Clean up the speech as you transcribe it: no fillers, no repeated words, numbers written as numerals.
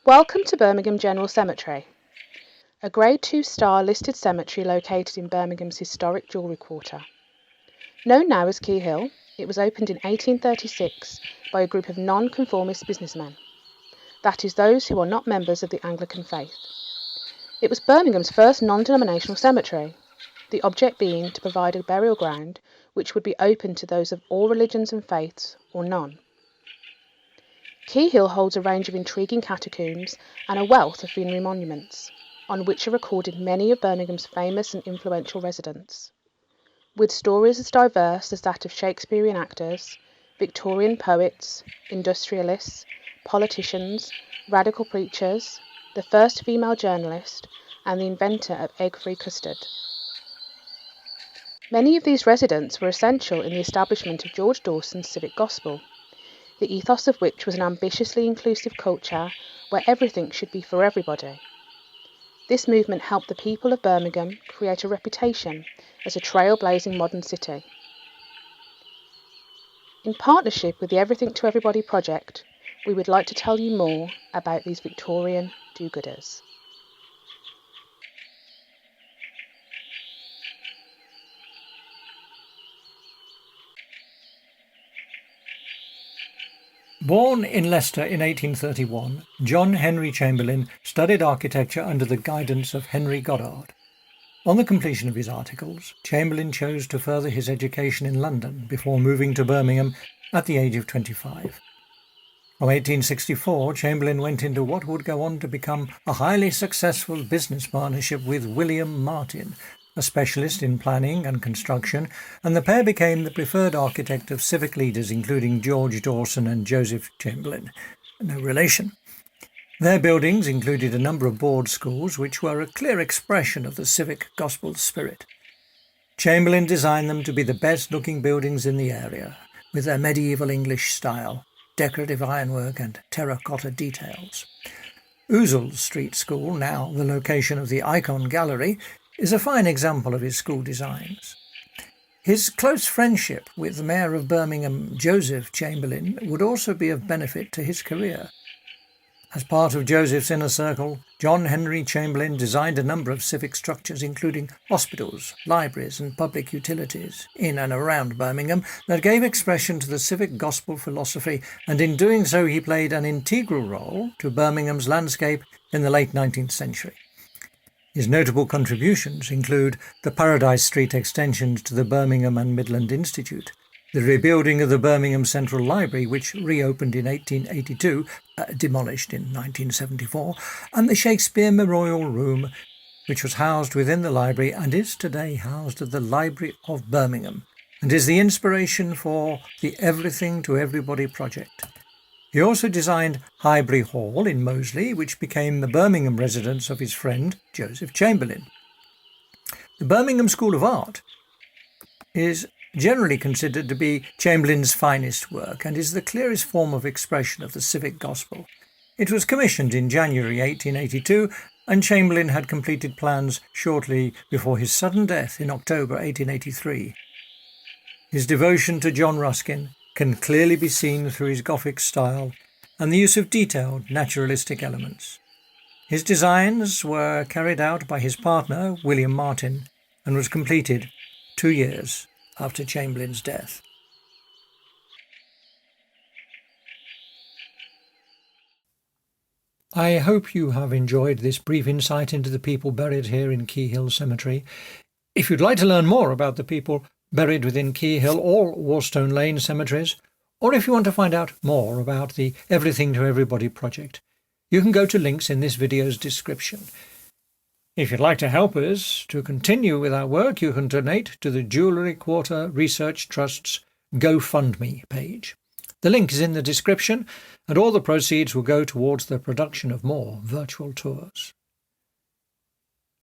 Welcome to Birmingham General Cemetery, a Grade 2 star listed cemetery located in Birmingham's historic Jewellery Quarter. Known now as Key Hill, it was opened in 1836 by a group of non-conformist businessmen, that is, those who are not members of the Anglican faith. It was Birmingham's first non-denominational cemetery, the object being to provide a burial ground which would be open to those of all religions and faiths or none. Key Hill holds a range of intriguing catacombs and a wealth of funerary monuments, on which are recorded many of Birmingham's famous and influential residents. With stories as diverse as that of Shakespearean actors, Victorian poets, industrialists, politicians, radical preachers, the first female journalist, and the inventor of egg-free custard. Many of these residents were essential in the establishment of George Dawson's civic gospel, the ethos of which was an ambitiously inclusive culture where everything should be for everybody. This movement helped the people of Birmingham create a reputation as a trailblazing modern city. In partnership with the Everything to Everybody project, we would like to tell you more about these Victorian do-gooders. Born in Leicester in 1831, John Henry Chamberlain studied architecture under the guidance of Henry Goddard. On the completion of his articles, Chamberlain chose to further his education in London before moving to Birmingham at the age of 25. From 1864, Chamberlain went into what would go on to become a highly successful business partnership with William Martin, a specialist in planning and construction, and the pair became the preferred architect of civic leaders including George Dawson and Joseph Chamberlain, no relation. Their buildings included a number of board schools which were a clear expression of the civic gospel spirit. Chamberlain designed them to be the best-looking buildings in the area, with their medieval English style, decorative ironwork and terracotta details. Ousel Street School, now the location of the Ikon Gallery, is a fine example of his school designs. His close friendship with the Mayor of Birmingham, Joseph Chamberlain, would also be of benefit to his career. As part of Joseph's inner circle, John Henry Chamberlain designed a number of civic structures including hospitals, libraries and public utilities in and around Birmingham that gave expression to the civic gospel philosophy, and in doing so he played an integral role to Birmingham's landscape in the late 19th century. His notable contributions include the Paradise Street extensions to the Birmingham and Midland Institute, the rebuilding of the Birmingham Central Library, which reopened in 1882, demolished in 1974, and the Shakespeare Memorial Room, which was housed within the library and is today housed at the Library of Birmingham, and is the inspiration for the Everything to Everybody project. He also designed Highbury Hall in Moseley, which became the Birmingham residence of his friend Joseph Chamberlain. The Birmingham School of Art is generally considered to be Chamberlain's finest work and is the clearest form of expression of the civic gospel. It was commissioned in January 1882, and Chamberlain had completed plans shortly before his sudden death in October 1883. His devotion to John Ruskin can clearly be seen through his Gothic style and the use of detailed naturalistic elements. His designs were carried out by his partner, William Martin, and was completed 2 years after Chamberlain's death. I hope you have enjoyed this brief insight into the people buried here in Key Hill Cemetery. If you'd like to learn more about the people buried within Key Hill or Warstone Lane cemeteries, or if you want to find out more about the Everything to Everybody project, you can go to links in this video's description. If you'd like to help us to continue with our work, you can donate to the Jewellery Quarter Research Trust's GoFundMe page. The link is in the description, and all the proceeds will go towards the production of more virtual tours.